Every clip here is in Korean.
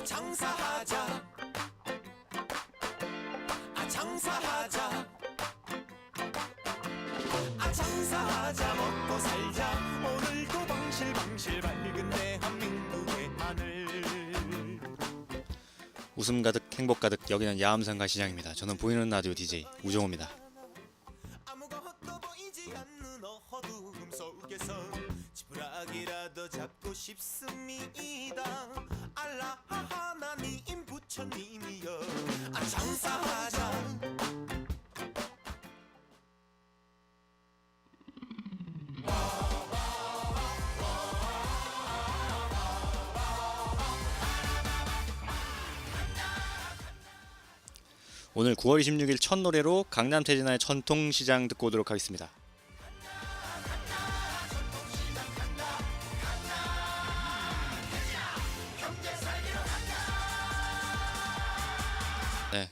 장사하자, 장사하자, 장사하자, 먹고 살자. 오늘도 방실방실 밝은 대한민국의 하늘. 웃음 가득 행복 가득 여기는 야암상가 시장입니다. 저는 보이는 라디오 DJ 우정호입니다. 아무것도 보이지 않는 어두움 속에서 지푸라기라도 잡고 싶습니다. 알라 하나님 부처님이여, 장사하자. 오늘 9월 26일 첫 노래로 강남 태진아의 전통시장 듣고 오도록 하겠습니다. 네,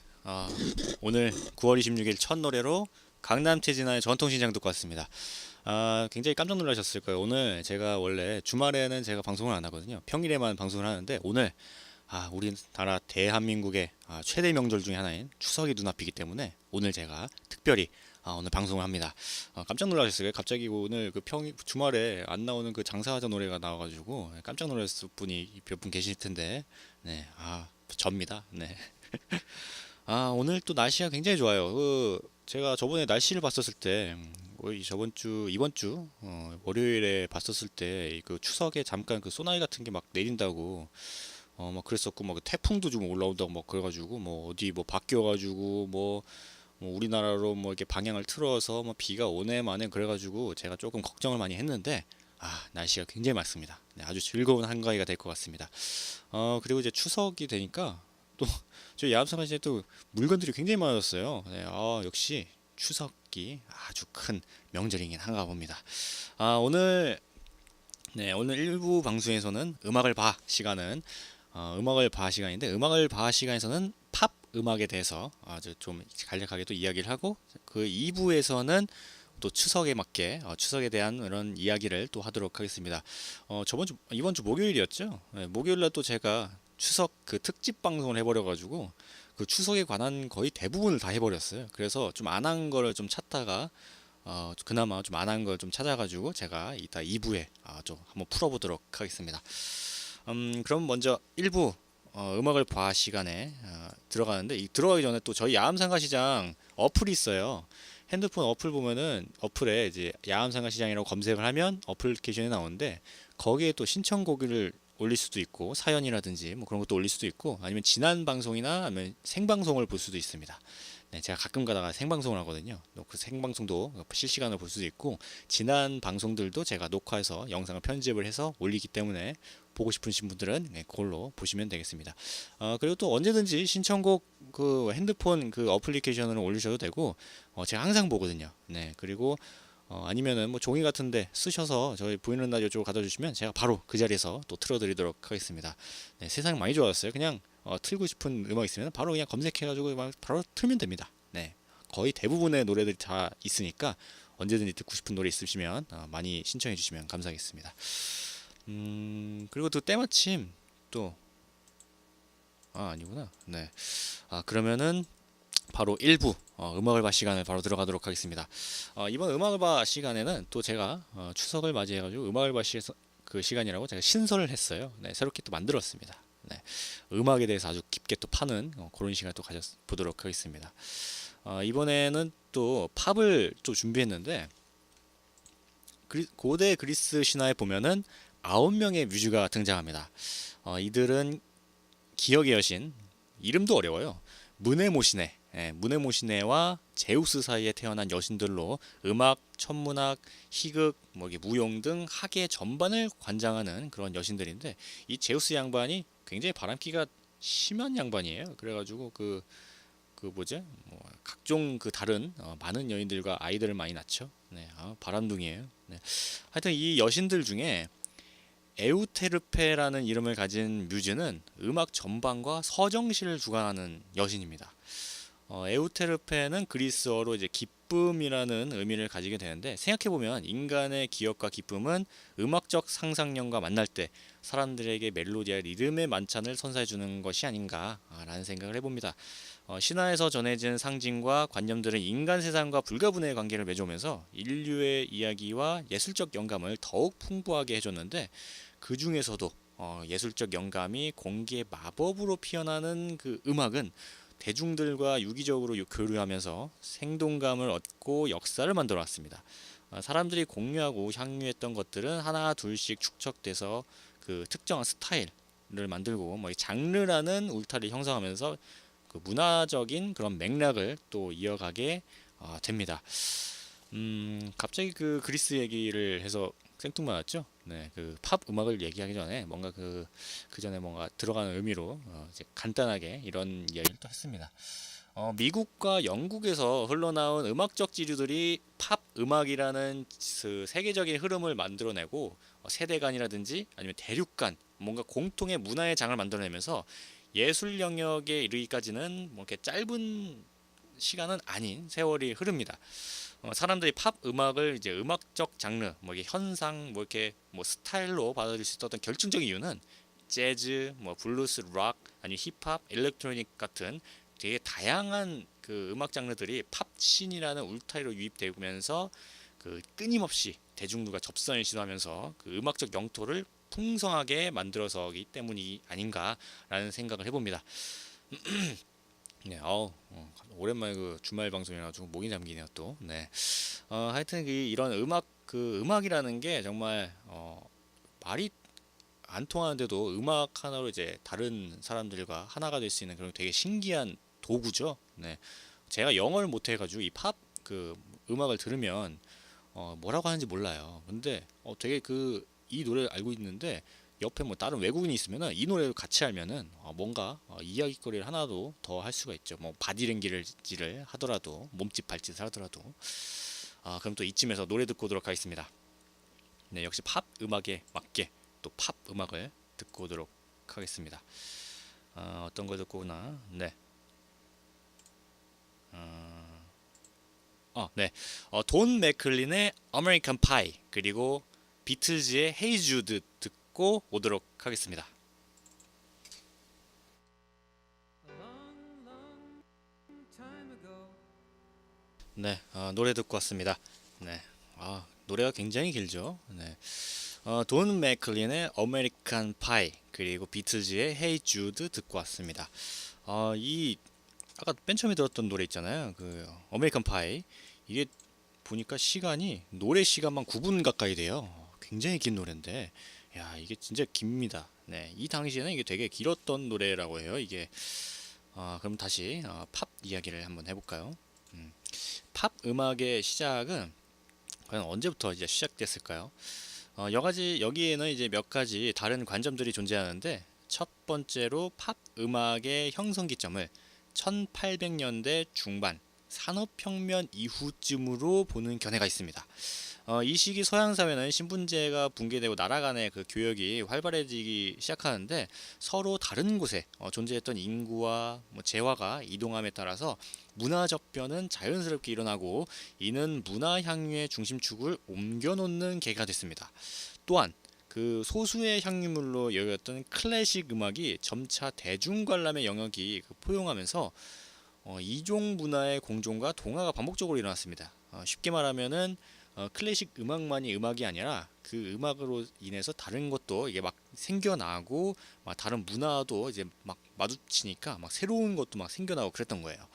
오늘 9월 26일 첫 노래로 강남 태진아의 전통시장 듣고 왔습니다. 굉장히 깜짝 놀라셨을 거예요. 오늘 제가 원래 주말에는 제가 방송을 안 하거든요. 평일에만 방송을 하는데 오늘 우리나라 대한민국의 최대 명절 중에 하나인 추석이 눈앞이기 때문에 오늘 제가 특별히 오늘 방송을 합니다. 깜짝 놀라셨을 거예요. 갑자기 오늘 그 주말에 안 나오는 그 장사하자 노래가 나와가지고 깜짝 놀랐을 분이 몇 분 계실 텐데, 네, 접니다. 네. 오늘 또 날씨가 굉장히 좋아요. 제가 저번에 날씨를 봤었을 때, 이번 주 월요일에 봤었을 때 그 추석에 잠깐 그 소나기 같은 게 막 내린다고. 막 그랬었고, 막 태풍도 좀 올라온다고 막 그래가지고, 뭐 어디 뭐 바뀌어가지고, 뭐 우리나라로 뭐 이렇게 방향을 틀어서 뭐 비가 오네 마네 그래가지고 제가 조금 걱정을 많이 했는데, 날씨가 굉장히 맑습니다. 네, 아주 즐거운 한가위가 될 것 같습니다. 그리고 이제 추석이 되니까 또 저희 야암상가 시장에 또 물건들이 굉장히 많아졌어요. 네, 역시 추석이 아주 큰 명절이긴 한가 봅니다. 오늘 1부 방송에서는 음악을 봐 시간은 음악을 봐 시간인데, 음악을 봐 시간에서는 팝 음악에 대해서 아주 좀 간략하게 또 이야기를 하고, 그 2부에서는 또 추석에 맞게 추석에 대한 그런 이야기를 또 하도록 하겠습니다. 이번 주 목요일이었죠. 네, 목요일날 또 제가 추석 그 특집 방송을 해버려가지고 그 추석에 관한 거의 대부분을 다 해버렸어요. 그래서 좀 안 한 거를 좀 찾다가 그나마 좀 안 한 걸 좀 찾아가지고 제가 이따 2부에 좀 한번 풀어보도록 하겠습니다. 그럼 먼저 1부 음악을 봐 시간에 들어가는데, 들어가기 전에 또 저희 야암상가 시장 어플이 있어요. 핸드폰 어플 보면은 어플에 이제 야암상가 시장이라고 검색을 하면 어플리케이션이 나오는데, 거기에 또 신청곡을 올릴 수도 있고 사연이라든지 뭐 그런 것도 올릴 수도 있고, 아니면 지난 방송이나 아니면 생방송을 볼 수도 있습니다. 네, 제가 가끔 가다가 생방송을 하거든요. 그 생방송도 실시간으로 볼 수도 있고, 지난 방송들도 제가 녹화해서 영상을 편집을 해서 올리기 때문에 보고 싶으신 분들은 그걸로 보시면 되겠습니다. 그리고 또 언제든지 신청곡 그 핸드폰 그 어플리케이션으로 올리셔도 되고, 제가 항상 보거든요. 네, 그리고 아니면은 뭐 종이 같은데 쓰셔서 저희 보이는 라디오 쪽으로 가다 주시면 제가 바로 그 자리에서 또 틀어드리도록 하겠습니다. 네, 세상 많이 좋아졌어요. 그냥 틀고 싶은 음악 있으면 바로 그냥 검색해가지고 바로 틀면 됩니다. 네, 거의 대부분의 노래들이 다 있으니까 언제든지 듣고 싶은 노래 있으시면 많이 신청해 주시면 감사하겠습니다. 그리고 또 때마침 또 아니구나. 네, 그러면은 바로 1부 음악을 봐 시간을 바로 들어가도록 하겠습니다. 이번 음악을 봐 시간에는 또 제가 추석을 맞이해가지고 음악을 봐 그 시간이라고 제가 신설을 했어요. 네, 새롭게 또 만들었습니다. 네, 음악에 대해서 아주 깊게 또 파는 그런 시간을 또 가져보도록 하겠습니다. 이번에는 또 팝을 또 준비했는데, 고대 그리스 신화에 보면은 9명의 뮤즈가 등장합니다. 이들은 기억의 여신, 이름도 어려워요. 무네모시네, 무네모시네와 제우스 사이에 태어난 여신들로 음악, 천문학, 희극, 무용 등 학예 전반을 관장하는 그런 여신들인데, 이 제우스 양반이 굉장히 바람기가 심한 양반이에요. 그래가지고 각종 그 다른 많은 여인들과 아이들을 많이 낳죠. 네, 바람둥이에요. 네. 하여튼 이 여신들 중에 에우테르페라는 이름을 가진 뮤즈는 음악 전반과 서정시를 주관하는 여신입니다. 에우테르페는 그리스어로 이제 기쁨이라는 의미를 가지게 되는데, 생각해보면 인간의 기억과 기쁨은 음악적 상상력과 만날 때 사람들에게 멜로디와 리듬의 만찬을 선사해주는 것이 아닌가라는 생각을 해봅니다. 신화에서 전해진 상징과 관념들은 인간 세상과 불가분의 관계를 맺어오면서 인류의 이야기와 예술적 영감을 더욱 풍부하게 해줬는데, 그 중에서도 예술적 영감이 공기의 마법으로 피어나는 그 음악은 대중들과 유기적으로 교류하면서 생동감을 얻고 역사를 만들어 왔습니다. 사람들이 공유하고 향유했던 것들은 하나 둘씩 축적돼서 그 특정한 스타일을 만들고 뭐 장르라는 울타리를 형성하면서 그 문화적인 그런 맥락을 또 이어가게 됩니다. 갑자기 그 그리스 얘기를 해서 생뚱맞았죠. 네, 그 팝 음악을 얘기하기 전에 뭔가 그 전에 뭔가 들어가는 의미로 이제 간단하게 이런 이야기를 또 했습니다. 미국과 영국에서 흘러나온 음악적 지류들이 팝 음악이라는 그 세계적인 흐름을 만들어내고 세대 간이라든지 아니면 대륙 간 뭔가 공통의 문화의 장을 만들어내면서 예술 영역에 이르기까지는 뭐 이렇게 짧은 시간은 아닌 세월이 흐릅니다. 사람들이 팝 음악을 이제 음악적 장르, 뭐 이게 현상, 뭐 이렇게 뭐 스타일로 받아들일 수 있었던 결정적인 이유는 재즈, 뭐 블루스, 락, 아니면 힙합, 일렉트로닉 같은 되게 다양한 그 음악 장르들이 팝신이라는 울타리로 유입되면서 그 끊임없이 대중들과 접선을 시도하면서 그 음악적 영토를 풍성하게 만들어서기 때문이 아닌가라는 생각을 해봅니다. 네, 오랜만에 그 주말 방송이라가지고 목이 잠기네요 또. 네, 하여튼 이런 음악이라는 게 정말 말이 안 통하는데도 음악 하나로 이제 다른 사람들과 하나가 될 수 있는 그런 되게 신기한 도구죠. 네, 제가 영어를 못 해가지고 이 팝 그 음악을 들으면 뭐라고 하는지 몰라요. 근데 되게 이 노래를 알고 있는데 옆에 뭐 다른 외국인이 있으면은 이 노래를 같이 알면은 뭔가 이야기거리를 하나도 더 할 수가 있죠. 뭐 바디랭귀지를 하더라도 몸짓 발짓을 하더라도. 그럼 또 이쯤에서 노래 듣고 오도록 하겠습니다. 네, 역시 팝 음악에 맞게 또 팝 음악을 듣고 오도록 하겠습니다. 어떤 거 듣고 오나? 네. 네. 돈 맥클린의 아메리칸 파이 그리고 비틀즈의 헤이 주드 듣고 오도록 하겠습니다. 네, 노래 듣고 왔습니다. 네, 노래가 굉장히 길죠. 네, 돈 맥클린의 아메리칸 파이 그리고 비틀즈의 헤이 주드 듣고 왔습니다. 이 아까 맨 처음에 들었던 노래 있잖아요. 그 아메리칸 파이 이게 보니까 시간이 노래 시간만 9분 가까이 돼요. 굉장히 긴 노래인데, 야 이게 진짜 깁니다. 네, 이 당시에는 이게 되게 길었던 노래라고 해요. 이게 그럼 다시 팝 이야기를 한번 해볼까요? 팝 음악의 시작은 과연 언제부터 이제 시작됐을까요? 여기에는 이제 몇 가지 다른 관점들이 존재하는데, 첫 번째로 팝 음악의 형성 기점을 1800년대 중반 산업혁명 이후쯤으로 보는 견해가 있습니다. 이 시기 서양 사회는 신분제가 붕괴되고 나라 간의 그 교역이 활발해지기 시작하는데, 서로 다른 곳에 존재했던 인구와 뭐 재화가 이동함에 따라서 문화 접변은 자연스럽게 일어나고, 이는 문화 향유의 중심축을 옮겨놓는 계기가 됐습니다. 또한 그 소수의 향유물로 여겼던 클래식 음악이 점차 대중 관람의 영역이 포용하면서 이종 문화의 공존과 동화가 반복적으로 일어났습니다. 쉽게 말하면은 클래식 음악만이 음악이 아니라 그 음악으로 인해서 다른 것도 이게 막 생겨나고, 막 다른 문화도 이제 막 마주치니까 막 새로운 것도 막 생겨나고 그랬던 거예요.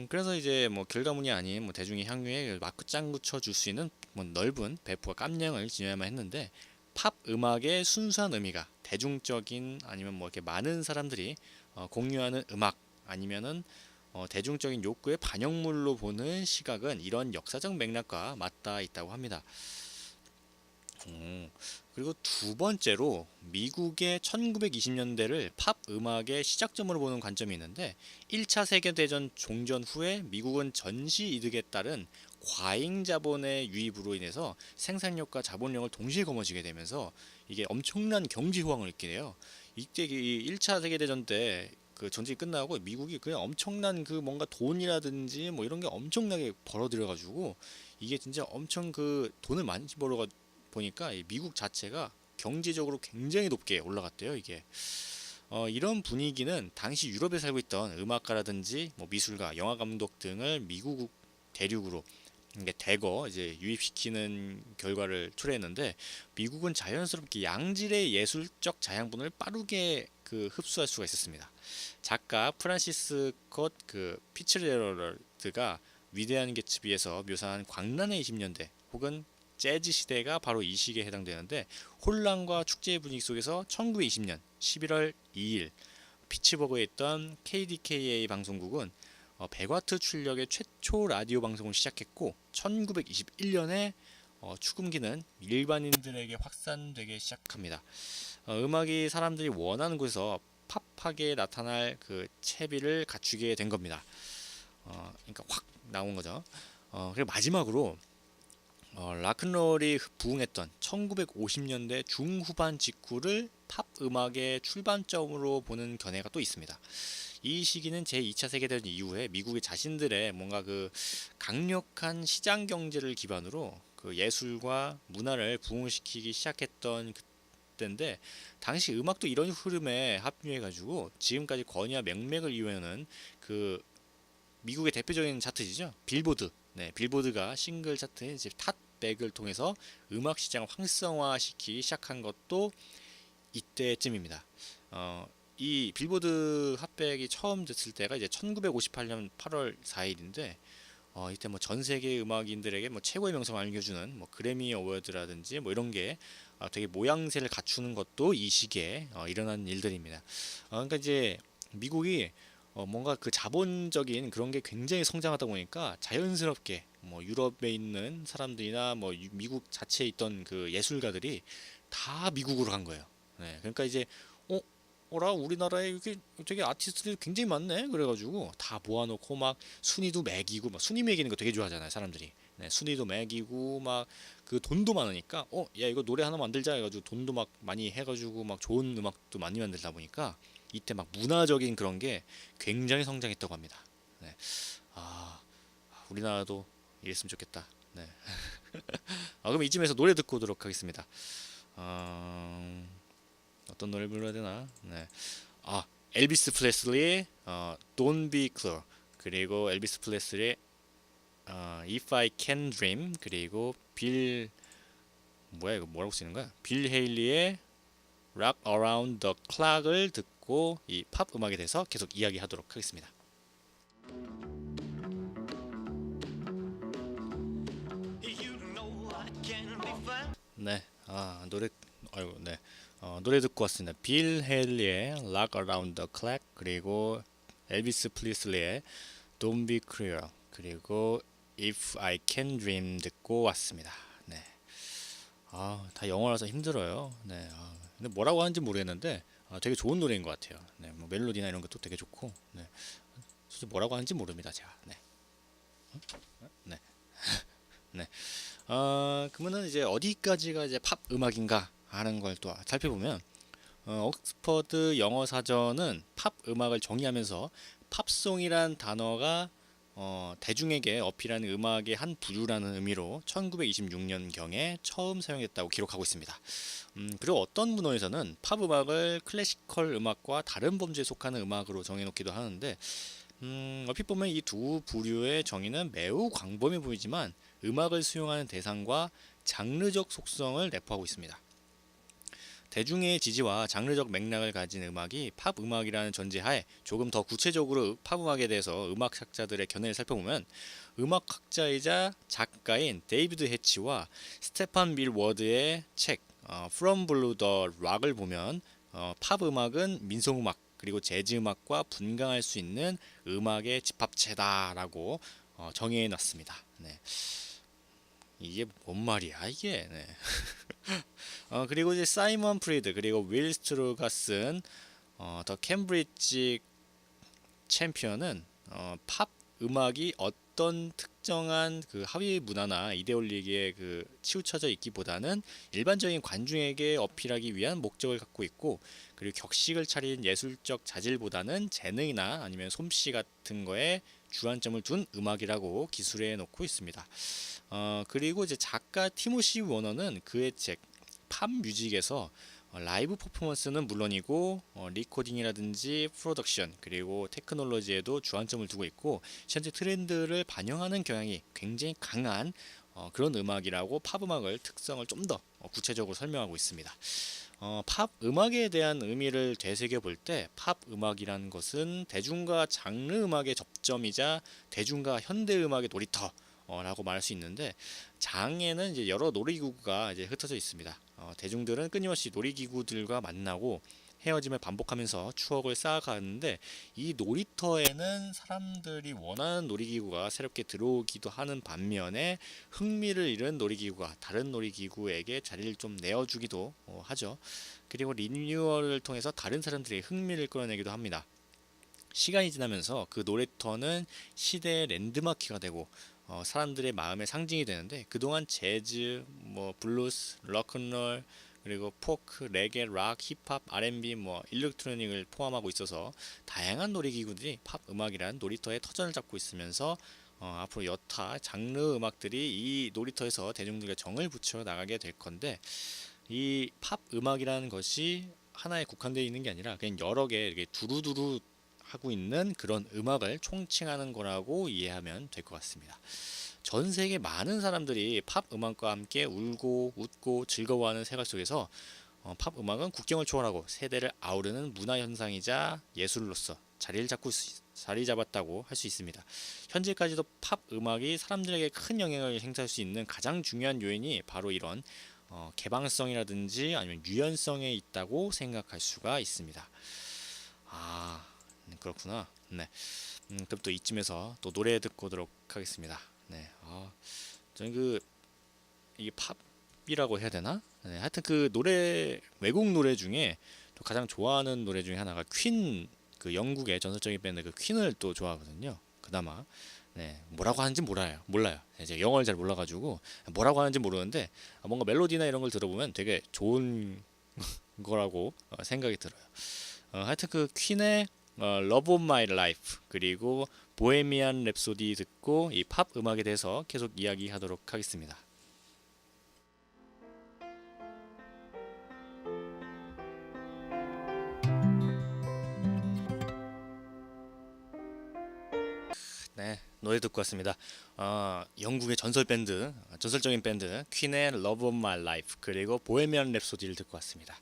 그래서 이제 뭐 결과물이 아닌 뭐 대중의 향유에 맞장구 쳐줄 수 있는 뭐 넓은 배포와 깜냥을 지녀야만 했는데, 팝 음악의 순수한 의미가 대중적인 아니면 뭐 이렇게 많은 사람들이 공유하는 음악 아니면은 대중적인 욕구의 반영물로 보는 시각은 이런 역사적 맥락과 맞닿아 있다고 합니다. 그리고 두 번째로 미국의 1920년대를 팝 음악의 시작점으로 보는 관점이 있는데, 1차 세계대전 종전 후에 미국은 전시 이득에 따른 과잉 자본의 유입으로 인해서 생산력과 자본력을 동시에 거머쥐게 되면서 이게 엄청난 경제 호황을 일으키네요. 이때 이 1차 세계대전 때 그 전쟁이 끝나고 미국이 그냥 엄청난 그 뭔가 돈이라든지 뭐 이런 게 엄청나게 벌어들여 가지고 이게 진짜 엄청 그 돈을 많이 벌어가 보니까 이 미국 자체가 경제적으로 굉장히 높게 올라갔대요. 이게 이런 분위기는 당시 유럽에 살고 있던 음악가라든지 뭐 미술가, 영화 감독 등을 미국 대륙으로 이게 대거 이제 유입시키는 결과를 초래했는데, 미국은 자연스럽게 양질의 예술적 자양분을 빠르게 그 흡수할 수가 있었습니다. 작가 프란시스 컷 그 피츠제럴드가 위대한 개츠비에서 묘사한 광란의 20년대 혹은 재즈 시대가 바로 이 시기에 해당되는데, 혼란과 축제의 분위기 속에서 1920년 11월 2일 피츠버그에 있던 KDKA 방송국은 100와트 출력의 최초 라디오 방송을 시작했고, 1921년에 축음기는 일반인들에게 확산되기 시작합니다. 음악이 사람들이 원하는 곳에서 팝하게 나타날 그 채비를 갖추게 된 겁니다. 그러니까 확 나온 거죠. 그리고 마지막으로 락큰롤이 부흥했던 1950년대 중후반 직후를 팝 음악의 출발점으로 보는 견해가 또 있습니다. 이 시기는 제2차 세계대전 이후에 미국이 자신들의 뭔가 그 강력한 시장 경제를 기반으로 그 예술과 문화를 부흥시키기 시작했던 그때인데, 당시 음악도 이런 흐름에 합류해가지고 지금까지 권위와 맥락을 이유하는 그 미국의 대표적인 차트지죠, 빌보드. 네, 빌보드가 싱글 차트의 이제 탑백을 통해서 음악 시장을 활성화시키기 시작한 것도 이때쯤입니다. 이 빌보드 핫백이 처음 됐을 때가 이제 1958년 8월 4일인데, 이때 뭐 전 세계 음악인들에게 뭐 최고의 명성을 안겨주는 뭐 그래미 어워드라든지 뭐 이런 게 되게 모양새를 갖추는 것도 이 시기에 일어난 일들입니다. 그러니까 이제 미국이 뭔가 그 자본적인 그런 게 굉장히 성장하다 보니까 자연스럽게 뭐 유럽에 있는 사람들이나 뭐 미국 자체에 있던 그 예술가들이 다 미국으로 간 거예요. 네, 그러니까 이제 어라 우리나라에 이렇게 되게 아티스트들이 굉장히 많네. 그래가지고 다 모아놓고 막 순위도 매기고, 막 순위 매기는 거 되게 좋아하잖아요, 사람들이. 네, 순위도 매기고 막 그 돈도 많으니까 야 이거 노래 하나 만들자 해가지고 돈도 막 많이 해가지고 막 좋은 음악도 많이 만들다 보니까 이때 막 문화적인 그런 게 굉장히 성장했다고 합니다. 네. 우리나라도 이랬으면 좋겠다. 네. 그럼 이쯤에서 노래 듣고 오도록 하겠습니다. 어떤 노래 불러야 되나? 네. 엘비스 프레슬리의 Don't Be Cruel, 그리고 엘비스 프레슬리의 If I Can Dream, 그리고 이거 뭐라고 쓰는 거야? 빌 헤일리의 Rock Around the Clock을 듣고 이 팝 음악에 대해서 계속 이야기하도록 하겠습니다. 네, 노래 듣고 왔습니다. 빌 헤일리의 Rock Around the Clock, 그리고 엘비스 프리슬리의 Don't Be Cruel, 그리고 If I Can Dream 듣고 왔습니다. 네, 다 영어라서 힘들어요. 네, 근데 뭐라고 하는지 모르겠는데 되게 좋은 노래인 것 같아요. 네, 뭐 멜로디나 이런 것도 되게 좋고, 네, 솔직히 뭐라고 하는지 모릅니다, 제가. 네, 네, 네. 그러면은 이제 어디까지가 이제 팝 음악인가 하는 걸 또 살펴보면, 옥스퍼드 영어 사전은 팝 음악을 정의하면서 팝송이란 단어가 대중에게 어필하는 음악의 한 부류라는 의미로 1926년경에 처음 사용했다고 기록하고 있습니다. 그리고 어떤 문헌에서는 팝 음악을 클래시컬 음악과 다른 범주에 속하는 음악으로 정해놓기도 하는데, 얼핏 보면 이 두 부류의 정의는 매우 광범해 보이지만 음악을 수용하는 대상과 장르적 속성을 내포하고 있습니다. 대중의 지지와 장르적 맥락을 가진 음악이 팝 음악이라는 전제하에 조금 더 구체적으로 팝 음악에 대해서 음악학자들의 견해를 살펴보면, 음악학자이자 작가인 데이비드 해치와 스테판 밀 워드의 책 From Blue to Rock을 보면 팝 음악은 민속 음악 그리고 재즈 음악과 분강할 수 있는 음악의 집합체다라고 정의해 놨습니다. 네. 이게 뭔 말이야 이게. 네. 그리고 이제 사이먼 프리드 그리고 윌 스트루가 쓴 더 캠브리지 챔피언은 팝 음악이 어떤 특정한 그 하위 문화나 이데올리기에 그 치우쳐져 있기보다는 일반적인 관중에게 어필하기 위한 목적을 갖고 있고, 그리고 격식을 차린 예술적 자질보다는 재능이나 아니면 솜씨 같은 거에 주안점을 둔 음악이라고 기술해 놓고 있습니다. 그리고 이제 작가 티모시 워너는 그의 책 팝 뮤직에서 라이브 퍼포먼스는 물론이고 리코딩이라든지 프로덕션 그리고 테크놀로지에도 주안점을 두고 있고, 현재 트렌드를 반영하는 경향이 굉장히 강한 그런 음악이라고 팝 음악을 특성을 좀 더 구체적으로 설명하고 있습니다. 팝 음악에 대한 의미를 되새겨 볼 때 팝 음악이라는 것은 대중과 장르 음악의 접점이자 대중과 현대 음악의 놀이터 라고 말할 수 있는데, 장에는 이제 여러 놀이기구가 이제 흩어져 있습니다. 대중들은 끊임없이 놀이기구들과 만나고 헤어짐을 반복하면서 추억을 쌓아가는데, 이 놀이터에는 사람들이 원하는 놀이기구가 새롭게 들어오기도 하는 반면에 흥미를 잃은 놀이기구가 다른 놀이기구에게 자리를 좀 내어주기도 하죠. 그리고 리뉴얼을 통해서 다른 사람들의 흥미를 끌어내기도 합니다. 시간이 지나면서 그 놀이터는 시대의 랜드마크가 되고 사람들의 마음의 상징이 되는데, 그동안 재즈, 뭐 블루스, 록앤롤, 그리고 포크, 레게, 락, 힙합, R&B, 뭐 일렉트로닉을 포함하고 있어서 다양한 놀이기구들이 팝 음악이라는 놀이터의 터전을 잡고 있으면서 앞으로 여타 장르 음악들이 이 놀이터에서 대중들과 정을 붙여 나가게 될 건데, 이 팝 음악이라는 것이 하나에 국한되어 있는 게 아니라 그냥 여러 개 이렇게 두루두루 하고 있는 그런 음악을 총칭하는 거라고 이해하면 될 것 같습니다. 전 세계 많은 사람들이 팝 음악과 함께 울고 웃고 즐거워하는 생활 속에서 팝 음악은 국경을 초월하고 세대를 아우르는 문화 현상이자 예술로서 자리 잡았다고 할 수 있습니다. 현재까지도 팝 음악이 사람들에게 큰 영향을 행사할 수 있는 가장 중요한 요인이 바로 이런 개방성이라든지 아니면 유연성에 있다고 생각할 수가 있습니다. 그렇구나. 네. 그럼 또 이쯤에서 또 노래 듣고 오도록 하겠습니다. 네. 저는 이게 팝이라고 해야 되나? 네. 하여튼 그 노래, 외국 노래 중에 또 가장 좋아하는 노래 중에 하나가 퀸, 그 영국의 전설적인 밴드 그 퀸을 또 좋아하거든요. 그나마. 네. 뭐라고 하는지 몰라요. 이제 영어를 잘 몰라가지고 뭐라고 하는지 모르는데 뭔가 멜로디나 이런 걸 들어보면 되게 좋은 거라고 생각이 들어요. 하여튼 그 퀸의 Love of My Life 그리고 보헤미안 랩소디 듣고 이 팝 음악에 대해서 계속 이야기하도록 하겠습니다. 네, 노래 듣고 왔습니다. 영국의 전설적인 밴드 퀸의 Love of My Life 그리고 보헤미안 랩소디를 듣고 왔습니다.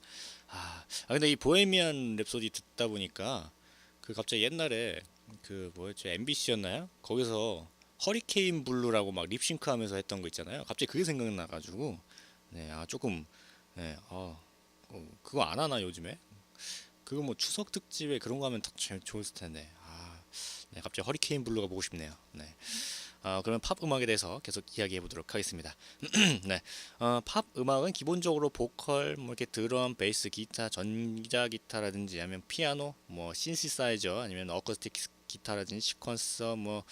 근데 이 보헤미안 랩소디 듣다 보니까 그 갑자기 옛날에 그 뭐였죠? MBC였나요? 거기서 허리케인 블루라고 막 립싱크하면서 했던 거 있잖아요. 갑자기 그게 생각나가지고 네, 조금 네, 그거 안 하나 요즘에? 그거 뭐 추석 특집에 그런 거 하면 더 좋을 텐데. 네, 갑자기 허리케인 블루가 보고 싶네요. 네. 그러면 팝 음악에 대해서 계속 이야기해 보도록 하겠습니다. 네. 팝 음악은 기본적으로 보컬, 뭐 이렇게 드럼, 베이스, 기타, 전자 기타라든지 아니면 피아노, 뭐 신시사이저 아니면 어쿠스틱 기타라든지 시퀀서, 뭐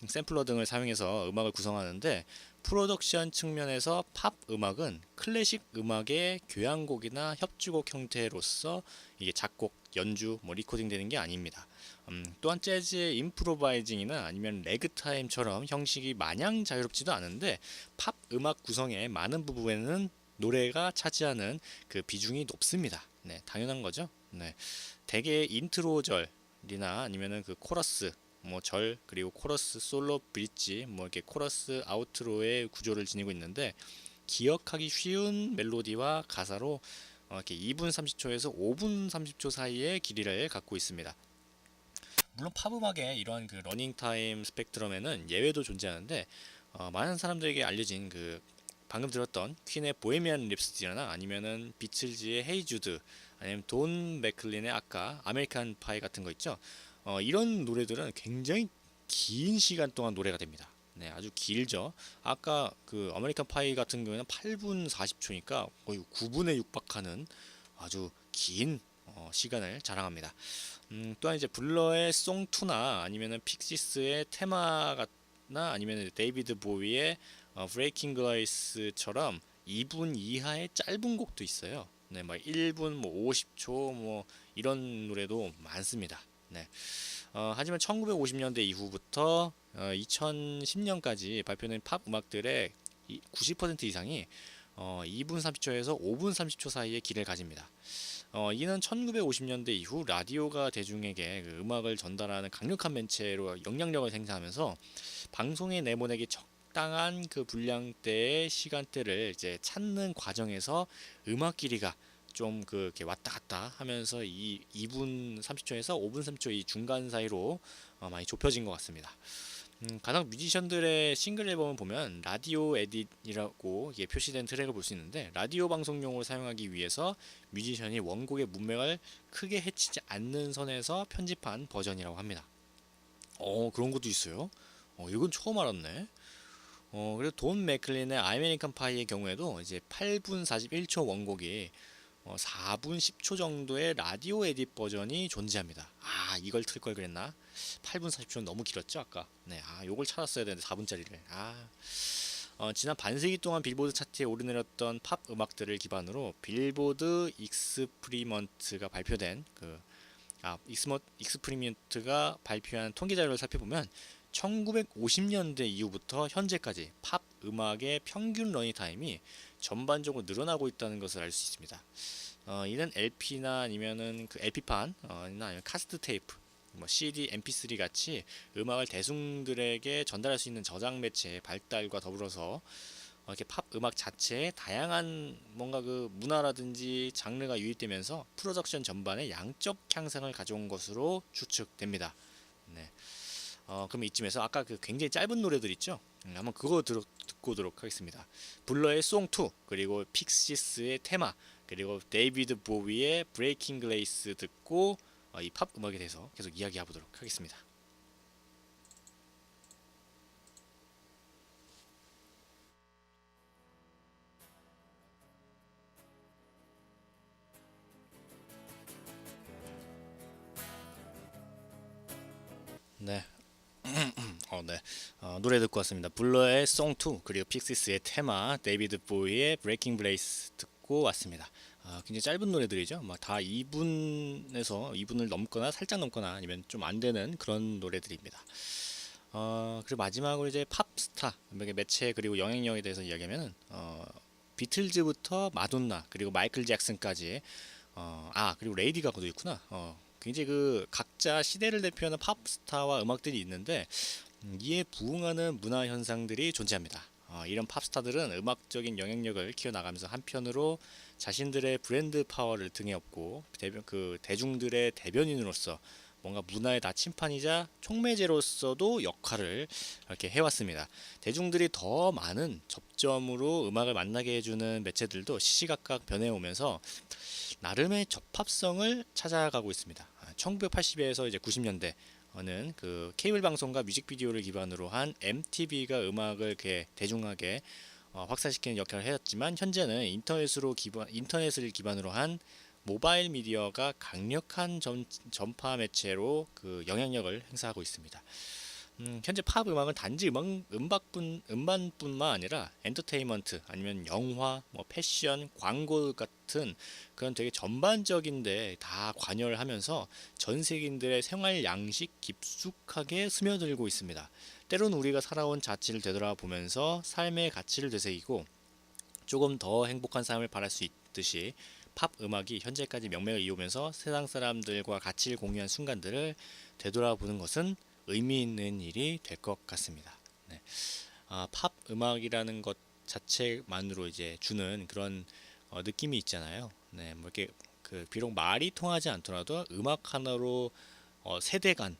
샘플러 등을 사용해서 음악을 구성하는데, 프로덕션 측면에서 팝 음악은 클래식 음악의 교향곡이나 협주곡 형태로서 이게 작곡, 연주, 뭐 리코딩 되는 게 아닙니다. 또한 재즈의 임프로바이징이나 아니면 레그타임처럼 형식이 마냥 자유롭지도 않은데, 팝 음악 구성의 많은 부분에는 노래가 차지하는 그 비중이 높습니다. 네, 당연한 거죠. 네, 대개 인트로절이나 아니면은 그 코러스, 뭐 절, 그리고 코러스, 솔로, 브릿지, 뭐 이렇게 코러스, 아우트로의 구조를 지니고 있는데, 기억하기 쉬운 멜로디와 가사로 이렇게 2분 30초에서 5분 30초 사이의 길이를 갖고 있습니다. 물론 팝 음악의 이러한 그 러닝 타임 스펙트럼에는 예외도 존재하는데, 많은 사람들에게 알려진 그 방금 들었던 퀸의 보헤미안 랩소디나 아니면은 비틀즈의 헤이 주드, 아니면 돈 맥클린의 아까 아메리칸 파이 같은 거 있죠. 이런 노래들은 굉장히 긴 시간 동안 노래가 됩니다. 네, 아주 길죠. 아까 그 아메리칸 파이 같은 경우에는 8분 40초니까 거의 9분에 육박하는 아주 긴 시간을 자랑합니다. 또한 이제 블러의 송투나 아니면은 픽시스의 테마 아니면 데이비드 보위의 브레이킹 글레이스처럼 2분 이하의 짧은 곡도 있어요. 네, 막 1분 뭐 50초 뭐 이런 노래도 많습니다. 네. 하지만 1950년대 이후부터 2010년까지 발표된 팝 음악들의 90% 이상이 2분 30초에서 5분 30초 사이의 길을 가집니다. 이는 1950년대 이후 라디오가 대중에게 그 음악을 전달하는 강력한 매체로 영향력을 행사하면서 방송에 내보내기 적당한 그 분량대의 시간대를 이제 찾는 과정에서 음악 길이가 좀 그렇게 왔다 갔다 하면서 이 2분 30초에서 5분 30초 이 중간 사이로 많이 좁혀진 것 같습니다. 가상 뮤지션들의 싱글 앨범을 보면 라디오 에딧이라고 이게 표시된 트랙을 볼 수 있는데 라디오 방송용으로 사용하기 위해서 뮤지션이 원곡의 문맥을 크게 해치지 않는 선에서 편집한 버전이라고 합니다. 그런 것도 있어요. 이건 처음 알았네. 그리고 돈 맥클린의 아메리칸 파이의 경우에도 이제 8분 41초 원곡이 4분 10초 정도의 라디오 에딧 버전이 존재합니다. 이걸 틀 걸 그랬나? 8분 40초는 너무 길었죠 아까. 네, 요걸 찾았어야 되는데 4분짜리를. 지난 반세기 동안 빌보드 차트에 오르내렸던 팝 음악들을 기반으로 빌보드 익스프리먼트가 발표된 익스프리먼트가 발표한 통계 자료를 살펴보면 1950년대 이후부터 현재까지 팝 음악의 평균 러닝 타임이 전반적으로 늘어나고 있다는 것을 알 수 있습니다. 이는 LP나 아니면은 그 LP판, 아니면 카세트 테이프, 뭐 CD, MP3 같이 음악을 대중들에게 전달할 수 있는 저장 매체의 발달과 더불어서 이렇게 팝 음악 자체에 다양한 뭔가 그 문화라든지 장르가 유입되면서 프로덕션 전반에 양적 향상을 가져온 것으로 추측됩니다. 네. 그럼 이쯤에서 아까 그 굉장히 짧은 노래들 있죠? 한번 그거 듣고 오도록 하겠습니다. 블러의 송2 그리고 픽시스의 테마 그리고 데이비드 보위의 브레이킹 글레이스 듣고 이 팝 음악에 대해서 계속 이야기해 보도록 하겠습니다. 네. 네. 노래 듣고 왔습니다. 블러의 송2 그리고 픽시스의 테마 데이비드 보위의 브레이킹 블레이스 듣고 왔습니다. 굉장히 짧은 노래들이죠. 다 2분에서 2분을 넘거나 살짝 넘거나 아니면 좀 안 되는 그런 노래들입니다. 그리고 마지막으로 이제 팝스타 매체 그리고 영향력에 대해서 이야기하면은 비틀즈부터 마돈나 그리고 마이클 잭슨까지 그리고 레이디 가가도 있구나. 굉장히 그 각자 시대를 대표하는 팝스타와 음악들이 있는데 이에 부응하는 문화 현상들이 존재합니다. 이런 팝스타들은 음악적인 영향력을 키워나가면서 한편으로 자신들의 브랜드 파워를 등에 업고 대중들의 대변인으로서 뭔가 문화의 나침판이자 촉매제로서도 역할을 이렇게 해왔습니다. 대중들이 더 많은 접점으로 음악을 만나게 해주는 매체들도 시시각각 변해오면서 나름의 적합성을 찾아가고 있습니다. 1980에서 이제 90년대는 그 케이블 방송과 뮤직비디오를 기반으로 한 MTV가 음악을 이렇게 대중하게 확산시키는 역할을 했지만 현재는 인터넷을 기반으로 한 모바일 미디어가 강력한 전파 매체로 그 영향력을 행사하고 있습니다. 현재 팝 음악은 단지 음반뿐만 아니라 엔터테인먼트 아니면 영화, 패션, 광고 같은 그런 되게 전반적인데 다 관여를 하면서 전 세계인들의 생활 양식 깊숙하게 스며들고 있습니다. 때론 우리가 살아온 자취를 되돌아보면서 삶의 가치를 되새기고 조금 더 행복한 삶을 바랄 수 있듯이 팝 음악이 현재까지 명맥을 이으면서 세상 사람들과 가치를 공유한 순간들을 되돌아보는 것은 의미 있는 일이 될 것 같습니다. 네. 팝 음악이라는 것 자체만으로 이제 주는 그런 느낌이 있잖아요. 네, 뭐 이렇게 비록 말이 통하지 않더라도 음악 하나로 세대 간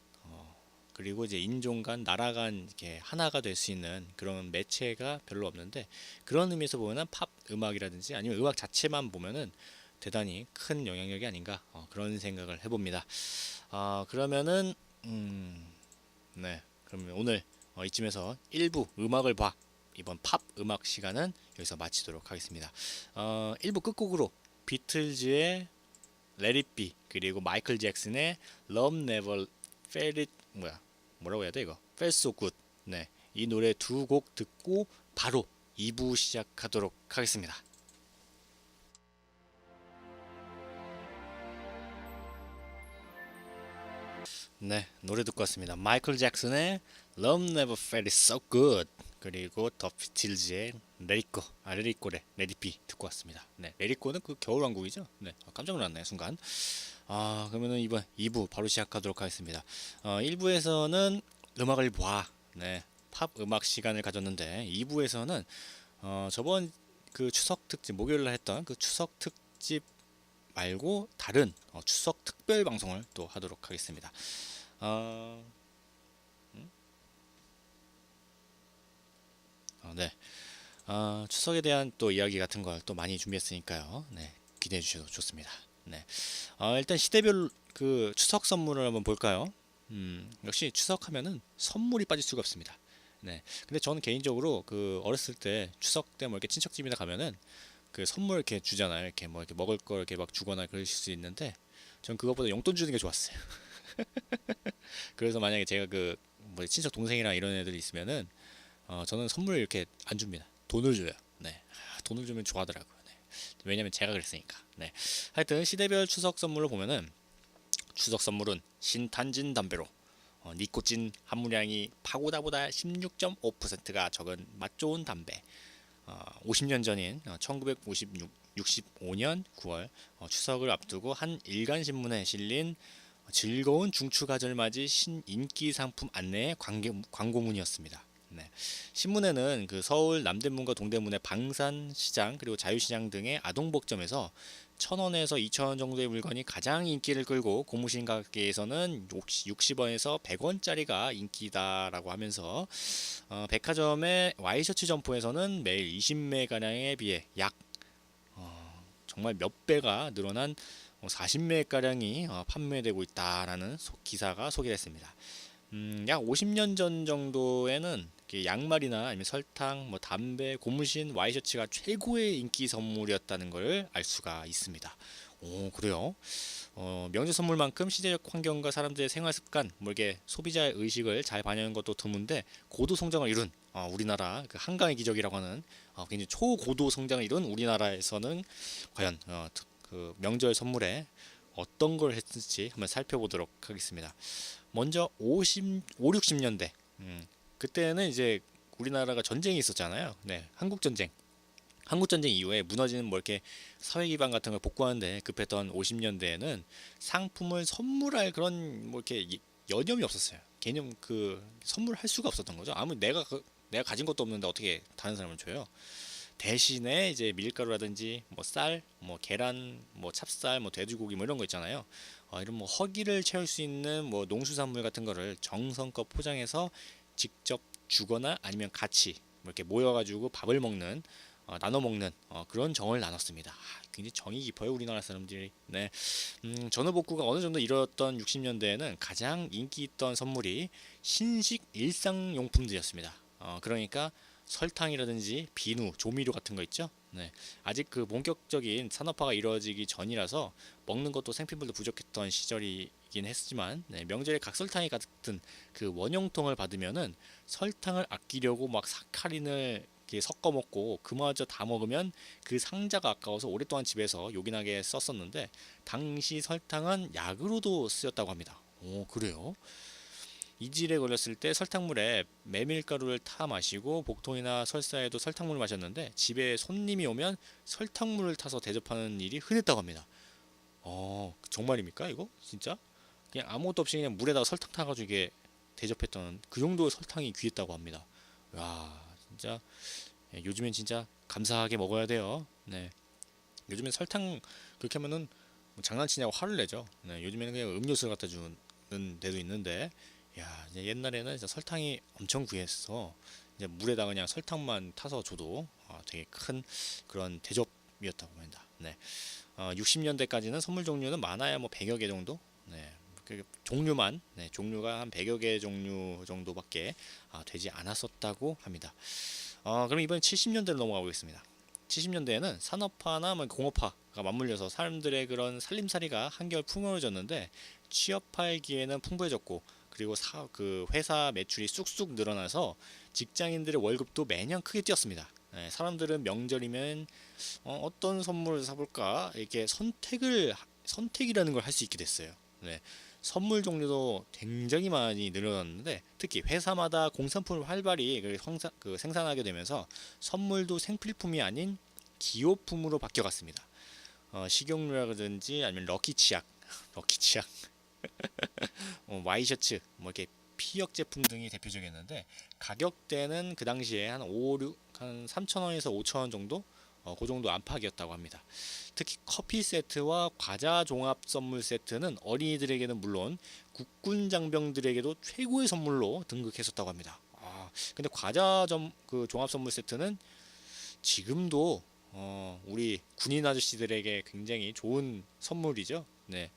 그리고 이제 인종 간, 나라 간 이렇게 하나가 될 수 있는 그런 매체가 별로 없는데 그런 의미에서 보면은 팝 음악이라든지 아니면 음악 자체만 보면은 대단히 큰 영향력이 아닌가 그런 생각을 해봅니다. 그러면은 네, 그러면 오늘 이쯤에서 1부 음악을 봐 이번 팝 음악 시간은 여기서 마치도록 하겠습니다. 1부 끝곡으로 비틀즈의 Let It Be 그리고 마이클 잭슨의 Love Never Felt It 뭐라고 해야 돼 이거? Felt So Good. 네, 이 노래 두 곡 듣고 바로 2부 시작하도록 하겠습니다. 네, 노래 듣고 왔습니다. 마이클 잭슨의 Love Never Felt So Good, 그리고 더 비틀즈의 Let It Go, Let It Go래, Let It Be 듣고 왔습니다. 네, Let It Go는 그 겨울왕국이죠. 네, 깜짝 놀랐네요 순간. 그러면은 이번 2부 바로 시작하도록 하겠습니다. 1부에서는 음악을 봐, 네, 팝 음악 시간을 가졌는데 2부에서는 저번 그 추석 특집 목요일날 했던 그 추석 특집 말고 다른 추석 특별 방송을 또 하도록 하겠습니다. 네. 추석에 대한 또 이야기 같은 걸 또 많이 준비했으니까요. 네, 기대해 주셔도 좋습니다. 네. 일단 시대별 그 추석 선물을 한번 볼까요? 역시 추석하면은 선물이 빠질 수가 없습니다. 네. 근데 저는 개인적으로 그 어렸을 때 추석 때 뭐 이렇게 친척집이나 가면은 그 선물 이렇게 주잖아요. 이렇게 뭐 이렇게 먹을 걸 이렇게 막 주거나 그러실 수 있는데 전 그것보다 용돈 주는 게 좋았어요. 그래서 만약에 제가 그 뭐 친척 동생이랑 이런 애들이 있으면은 저는 선물을 이렇게 안 줍니다. 돈을 줘요. 네. 돈을 주면 좋아하더라고요. 네. 왜냐면 제가 그랬으니까. 네. 하여튼 시대별 추석 선물을 보면은 추석 선물은 신탄진 담배로 니코틴 함유량이 파고다보다 16.5%가 적은 맛 좋은 담배. 50년 전인 1965년 9월 추석을 앞두고 한 일간 신문에 실린 즐거운 중추가절 맞이 신인기 상품 안내의 광고문이었습니다. 네. 신문에는 그 서울 남대문과 동대문의 방산시장 그리고 자유시장 등의 아동복점에서 1,000원에서 2,000원 정도의 물건이 가장 인기를 끌고 고무신 가게에서는 60원에서 100원짜리가 인기다라고 하면서 백화점의 와이셔츠 점포에서는 매일 20매 가량에 비해 약 정말 몇 배가 늘어난 40매 가량이 판매되고 있다라는 기사가 소개됐습니다. 약 50년 전 정도에는 양말이나 아니면 설탕, 뭐 담배, 고무신, 와이셔츠가 최고의 인기 선물이었다는 걸 알 수가 있습니다. 오, 그래요? 명절 선물만큼 시대적 환경과 사람들의 생활 습관, 뭐 이게 소비자의 의식을 잘 반영한 것도 드문데 고도 성장을 이룬 우리나라 그 한강의 기적이라고 하는 굉장히 초고도 성장을 이룬 우리나라에서는 과연 그 명절 선물에 어떤 걸 했을지 한번 살펴보도록 하겠습니다. 먼저 60년대 그때는 이제 우리나라가 전쟁이 있었잖아요. 네, 한국전쟁 이후에 무너지는 뭐 이렇게 사회 기반 같은 걸 복구하는데 급했던 50년대에는 상품을 선물할 그런 뭐 이렇게 여념이 없었어요. 개념 그 선물할 수가 없었던 거죠. 아무 내가 가진 것도 없는데 어떻게 다른 사람을 줘요? 대신에 이제 밀가루라든지 뭐 쌀, 뭐 계란, 뭐 찹쌀, 뭐 돼지고기 뭐 이런 거 있잖아요. 이런 뭐 허기를 채울 수 있는 뭐 농수산물 같은 거를 정성껏 포장해서 직접 주거나 아니면 같이 뭐 이렇게 모여가지고 밥을 먹는 나눠 먹는 그런 정을 나눴습니다. 굉장히 정이 깊어요 우리나라 사람들이. 네, 전후복구가 어느 정도 이뤘던 60년대에는 가장 인기 있던 선물이 신식 일상용품들이었습니다. 그러니까 설탕이라든지 비누, 조미료 같은 거 있죠. 네, 아직 그 본격적인 산업화가 이루어지기 전이라서 먹는 것도 생필품도 부족했던 시절이긴 했지만 명절에 각설탕이 가득 든 그 원용통을 받으면은 설탕을 아끼려고 막 사카린을 이렇게 섞어 먹고 그마저 다 먹으면 그 상자가 아까워서 오랫동안 집에서 요긴하게 썼었는데 당시 설탕은 약으로도 쓰였다고 합니다. 오, 그래요? 이질에 걸렸을 때 설탕물에 메밀가루를 타 마시고 복통이나 설사에도 설탕물을 마셨는데 집에 손님이 오면 설탕물을 타서 대접하는 일이 흔했다고 합니다. 정말입니까 이거? 진짜? 그냥 아무것도 없이 그냥 물에다가 설탕 타가지고 이게 대접했던 그 정도의 설탕이 귀했다고 합니다. 와, 진짜 요즘엔 진짜 감사하게 먹어야 돼요. 네, 요즘엔 설탕 그렇게 하면은 뭐 장난치냐고 화를 내죠. 네, 요즘에는 그냥 음료수 갖다 주는 데도 있는데, 야, 이제 옛날에는 진짜 설탕이 엄청 귀해서 이제 물에다가 그냥 설탕만 타서 줘도 되게 큰 그런 대접이었다고 합니다. 네, 60년대까지는 선물 종류는 많아야 뭐 100여 개 정도. 네, 그 종류만 종류가 한 100여 개 종류 정도밖에 되지 않았었다고 합니다. 그럼 이번엔 70년대로 넘어가보겠습니다. 70년대에는 산업화나 뭐 공업화가 맞물려서 사람들의 그런 살림살이가 한결 풍요로워졌는데 취업할 기회는 풍부해졌고 그리고 그 회사 매출이 쑥쑥 늘어나서 직장인들의 월급도 매년 크게 뛰었습니다. 네, 사람들은 명절이면 어떤 선물을 사볼까 이렇게 선택이라는 걸 할 수 있게 됐어요. 네, 선물 종류도 굉장히 많이 늘어났는데 특히 회사마다 공산품을 활발히 생산하게 되면서 선물도 생필품이 아닌 기호품으로 바뀌어갔습니다. 식용유라든지 아니면 럭키치약, 럭키치약, 와이셔츠, 뭐 이렇게 피혁 제품 등이 대표적이었는데 가격대는 그 당시에 한 3,000원에서 5,000원 정도, 그 정도 안팎이었다고 합니다. 특히 커피 세트와 과자 종합 선물 세트는 어린이들에게는 물론 국군 장병들에게도 최고의 선물로 등극했었다고 합니다. 근데 그 종합 선물 세트는 지금도 우리 군인 아저씨들에게 굉장히 좋은 선물이죠. 네.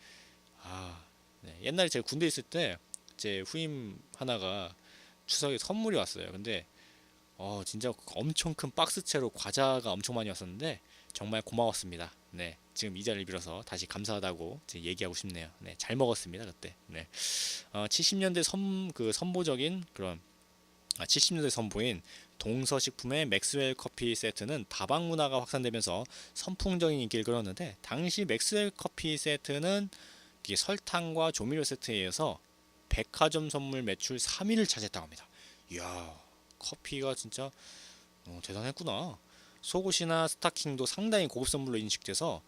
네. 옛날에 제가 군대 있을 때 제 후임 하나가 추석에 선물이 왔어요. 근데 진짜 엄청 큰 박스채로 과자가 엄청 많이 왔었는데 정말 고마웠습니다. 네. 지금 이 자리를 빌어서 다시 감사하다고 얘기하고 싶네요. 네. 잘 먹었습니다, 그때. 네. 70년대 선보적인 그런 70년대 선보인 동서식품의 맥스웰 커피 세트는 다방 문화가 확산되면서 선풍적인 인기를 끌었는데 당시 맥스웰 커피 세트는 설탕과 조미료 세트에 이어서 백화점 선물 매출 3위를 차지했다고 합니다. 이야, 커피가 진짜 대단했구나. 속옷이나 스타킹도 상당히 고급 선물로 인식돼서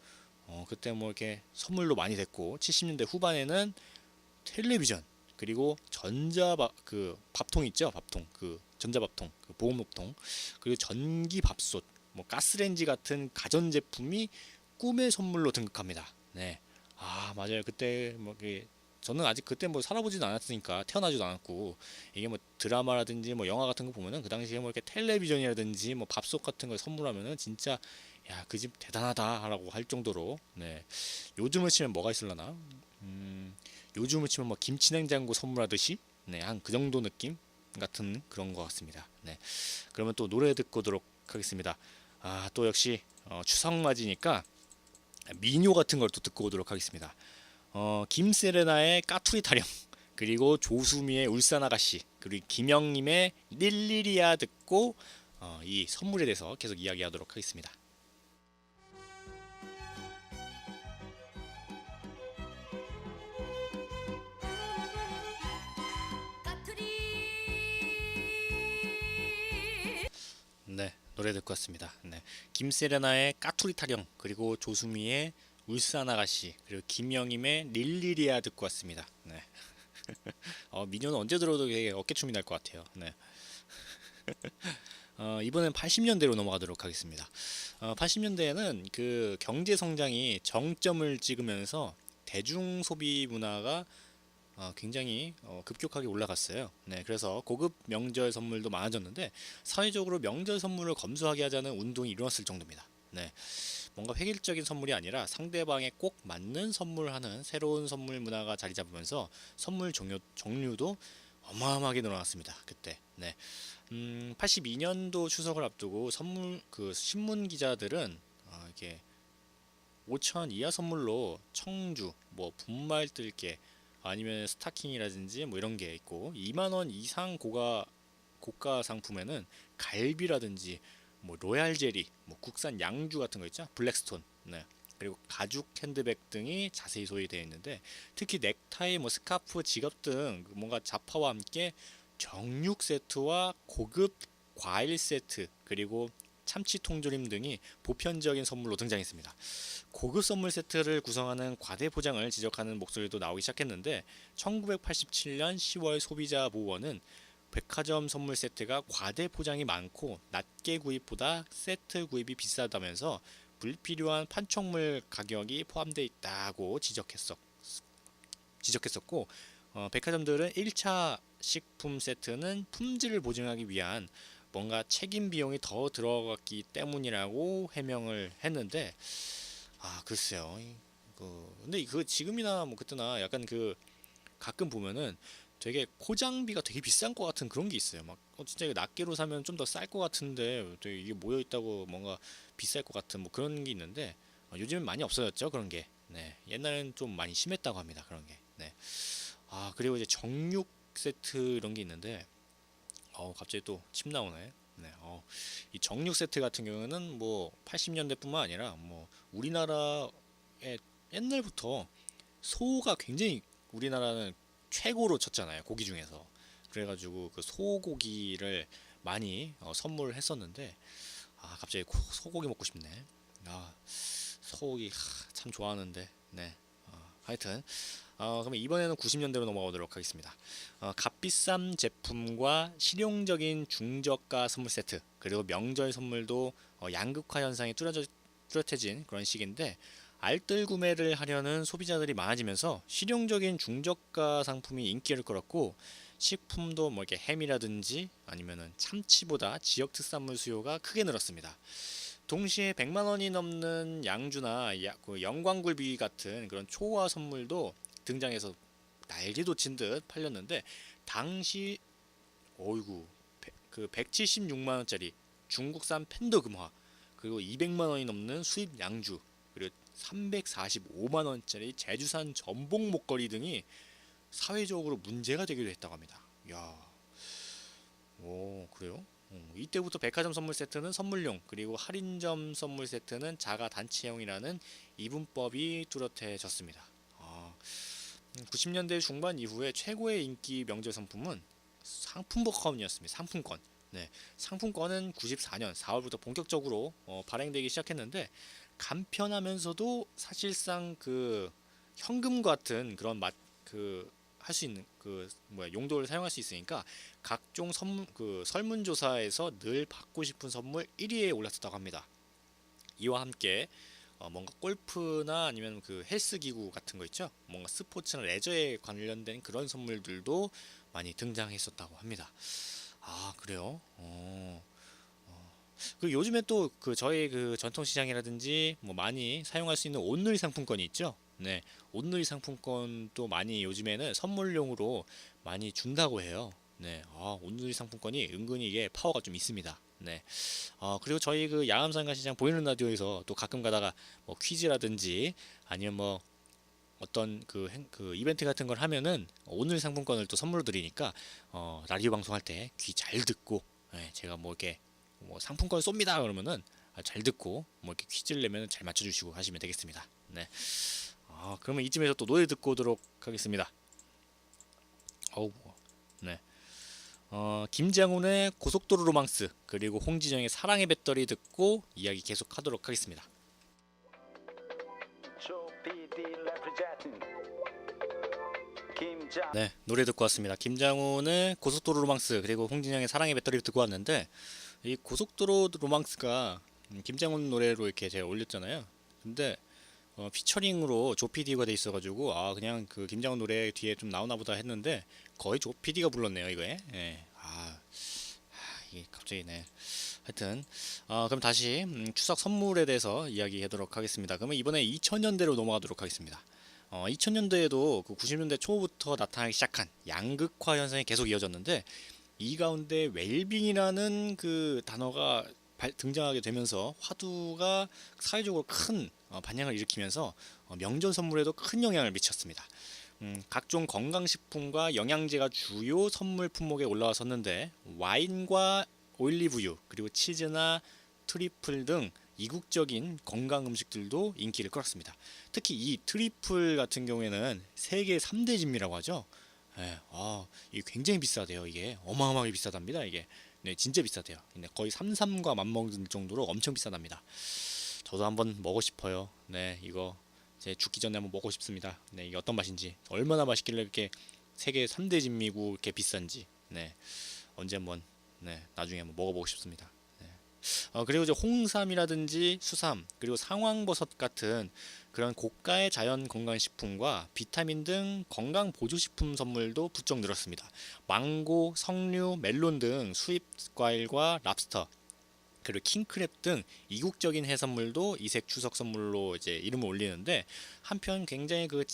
그때 뭐 이렇게 선물로 많이 됐고 70년대 후반에는 텔레비전 그리고 밥통 있죠, 밥통, 전자밥통, 보온밥통, 그리고 전기 밥솥, 뭐 가스레인지 같은 가전 제품이 꿈의 선물로 등극합니다. 네, 맞아요. 그때 뭐 저는 아직 그때 뭐 살아보지도 않았으니까 태어나지도 않았고 이게 뭐 드라마라든지 뭐 영화 같은 거 보면은 그 당시에 뭐 이렇게 텔레비전이라든지 뭐 밥솥 같은 걸 선물하면은 진짜 야, 그 집 대단하다라고 할 정도로. 네, 요즘을 치면 뭐가 있을라나? 요즘을 치면 뭐 김치냉장고 선물하듯이 네, 한 그 정도 느낌 같은 그런 것 같습니다. 네, 그러면 또 노래 듣고 오도록 하겠습니다. 또 역시 추석 맞이니까 민요 같은 걸 또 듣고 오도록 하겠습니다. 김세레나의 까투리 타령, 그리고 조수미의 울산 아가씨, 그리고 김영님의 릴리리아 듣고 이 선물에 대해서 계속 이야기하도록 하겠습니다. 네, 노래 듣고 왔습니다. 네, 김세레나의 까투리 타령, 그리고 조수미의 울산 아가씨, 그리고 김영임의 릴리리아 듣고 왔습니다. 네. 민요는 언제 들어도 되게 어깨춤이 날 것 같아요. 네. 이번엔 80년대로 넘어가도록 하겠습니다. 80년대에는 그 경제 성장이 정점을 찍으면서 대중 소비 문화가 굉장히 급격하게 올라갔어요. 네, 그래서 고급 명절 선물도 많아졌는데 사회적으로 명절 선물을 검소하게 하자는 운동이 일어났을 정도입니다. 네, 뭔가 획일적인 선물이 아니라 상대방에 꼭 맞는 선물을 하는 새로운 선물 문화가 자리 잡으면서 선물 종류도 어마어마하게 늘어났습니다. 그때. 네. 82년도 추석을 앞두고 신문 기자들은 이렇게 5천 이하 선물로 청주, 뭐 분말 뜰개 아니면 스타킹이라든지 뭐 이런 게 있고 2만 원 이상 고가 상품에는 갈비라든지 뭐 로얄 젤리, 뭐 국산 양주 같은 거 있죠, 블랙스톤, 네, 그리고 가죽 핸드백 등이 자세히 소개되어 있는데 특히 넥타이, 뭐 스카프, 지갑 등 뭔가 잡화와 함께 정육 세트와 고급 과일 세트, 그리고 참치 통조림 등이 보편적인 선물로 등장했습니다. 고급 선물 세트를 구성하는 과대 포장을 지적하는 목소리도 나오기 시작했는데 1987년 10월 소비자 보호원은 백화점 선물 세트가 과대 포장이 많고 낱개 구입보다 세트 구입이 비싸다면서 불필요한 판촉물 가격이 포함되어 있다고 지적했었고 백화점들은 1차 식품 세트는 품질을 보증하기 위한 뭔가 책임 비용이 더 들어갔기 때문이라고 해명을 했는데 글쎄요. 근데 지금이나 뭐 그때나 약간 가끔 보면은 되게 포장비가 되게 비싼 것 같은 그런 게 있어요. 막 진짜 이거 낱개로 사면 좀 더 쌀 것 같은데 되게 이게 모여 있다고 뭔가 비쌀 것 같은 뭐 그런 게 있는데 요즘은 많이 없어졌죠, 그런 게. 네, 옛날에는 좀 많이 심했다고 합니다, 그런 게. 네. 그리고 이제 정육 세트 이런 게 있는데 갑자기 또 침 나오네. 네, 이 정육 세트 같은 경우는 뭐 80년대뿐만 아니라 뭐 우리나라에 옛날부터 소가 굉장히 우리나라는 최고로 쳤잖아요, 고기 중에서. 그래가지고 그 소고기를 많이 선물했었는데 갑자기 소고기 먹고 싶네. 소고기 참 좋아하는데. 네. 하여튼 그러면 이번에는 90년대로 넘어가도록 하겠습니다. 값비싼 제품과 실용적인 중저가 선물 세트, 그리고 명절 선물도 양극화 현상이 뚜렷해진 그런 시기인데, 알뜰 구매를 하려는 소비자들이 많아지면서 실용적인 중저가 상품이 인기를 끌었고, 식품도 뭐 이렇게 햄이라든지 아니면은 참치보다 지역 특산물 수요가 크게 늘었습니다. 동시에 100만 원이 넘는 양주나 그 영광굴비 같은 그런 초호화 선물도 등장해서 날개도 친 듯 팔렸는데, 당시 어이구 그 176만 원짜리 중국산 팬더 금화, 그리고 200만 원이 넘는 수입 양주, 그리고 345만 원짜리 제주산 전복 목걸이 등이 사회적으로 문제가 되기도 했다고 합니다. 야, 그래요? 이때부터 백화점 선물 세트는 선물용, 그리고 할인점 선물 세트는 자가 단체형이라는 이분법이 뚜렷해졌습니다. 90년대 중반 이후에 최고의 인기 명절 상품은 상품권이었습니다. 상품권. 네, 상품권은 94년 4월부터 본격적으로 발행되기 시작했는데, 간편하면서도 사실상 그 현금 같은 그런 할 수 있는 용도를 사용할 수 있으니까 각종 설문조사에서 늘 받고 싶은 선물 1위에 올랐었다고 합니다. 이와 함께 뭔가 골프나 아니면 그 헬스 기구 같은 거 있죠, 뭔가 스포츠나 레저에 관련된 그런 선물들도 많이 등장했었다고 합니다. 그래요? 그 요즘에 또 그 저희 그 전통시장이라든지 뭐 많이 사용할 수 있는 온누리 상품권이 있죠. 네, 온누리 상품권도 많이 요즘에는 선물용으로 많이 준다고 해요. 네, 온누리 상품권이 은근히 이게 파워가 좀 있습니다. 네, 그리고 저희 그 양암상가시장 보이는 라디오에서 또 가끔 가다가 뭐 퀴즈라든지 아니면 뭐 어떤 그 이벤트 같은 걸 하면은 온누리 상품권을 또 선물로 드리니까 라디오 방송할 때 귀 잘 듣고, 제가 뭐 이렇게 뭐 상품권 쏩니다 그러면은 잘 듣고 뭐 이렇게 퀴즈를 내면 잘 맞춰주시고 하시면 되겠습니다. 네. 그러면 이쯤에서 또 노래 듣고 오도록 하겠습니다. 네. 김장훈의 고속도로 로망스, 그리고 홍진영의 사랑의 배터리 듣고 이야기 계속하도록 하겠습니다. 네, 노래 듣고 왔습니다. 김장훈의 고속도로 로망스, 그리고 홍진영의 사랑의 배터리 듣고 왔는데, 이 고속도로 로망스가 김장훈 노래로 이렇게 제가 올렸잖아요. 근데 피처링으로 조피디가 돼 있어가지고 그냥 그 김장훈 노래 뒤에 좀 나오나보다 했는데 거의 조피디가 불렀네요 이거에. 예. 이게 갑자기 네. 하여튼 그럼 다시 추석 선물에 대해서 이야기하도록 하겠습니다. 그러면 이번에 2000년대로 넘어가도록 하겠습니다. 2000년대에도 그 90년대 초부터 나타나기 시작한 양극화 현상이 계속 이어졌는데, 이 가운데 웰빙이라는 그 단어가 등장하게 되면서 화두가 사회적으로 큰 반향을 일으키면서 명절 선물에도 큰 영향을 미쳤습니다. 각종 건강식품과 영양제가 주요 선물 품목에 올라왔었는데, 와인과 올리브유, 그리고 치즈나 트리플 등 이국적인 건강 음식들도 인기를 끌었습니다. 특히 이 트리플 같은 경우에는 세계 3대 진미라고 하죠. 이게 굉장히 비싸대요. 이게 어마어마하게 비싸답니다. 이게 네, 진짜 비싸대요. 거의 삼삼과 맞먹을 정도로 엄청 비싸답니다. 저도 한번 먹고 싶어요. 네, 이거 제 죽기 전에 한번 먹고 싶습니다. 네, 이게 어떤 맛인지, 얼마나 맛있길래 이렇게 세계 3대 진미고 이렇게 비싼지, 네, 언제 한번 나중에 한번 먹어보고 싶습니다. 네. 그리고 이제 홍삼이라든지 수삼, 그리고 상황버섯 같은 그런 고가의 자연 건강식품과 비타민 등 건강 보조식품 선물도 부쩍 늘었습니다. 망고, 석류, 멜론 등 수입 과일과 랍스터, 그리고 킹크랩 등 이국적인 해산물도 이색 추석 선물로 이제 이름을 올리는데, 한편 굉장히 그